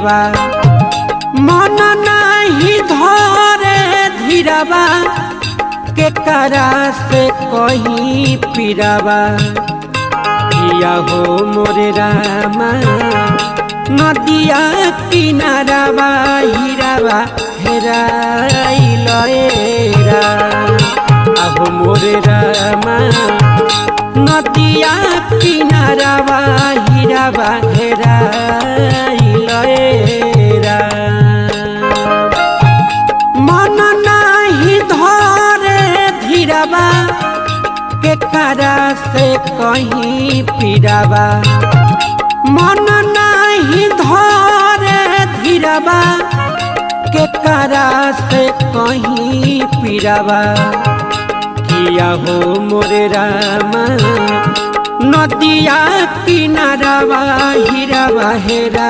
पीरावा मन नहीं धरे धीरावा के करा से कहीं पीरावा किया हो मोरे रामा नदिया किनारावा हीरावा हेराइल रा आहो मोरे रामा नदिया किनारावा हीरावा हेराइल रा मन नहीं धरे धीरावा के करा से कहीं पीरावा मन नहीं धरे धीरावा के करा से कहीं पीरावा किया हो मोरे रामा नदिया किनारावा हीरावा हेरा।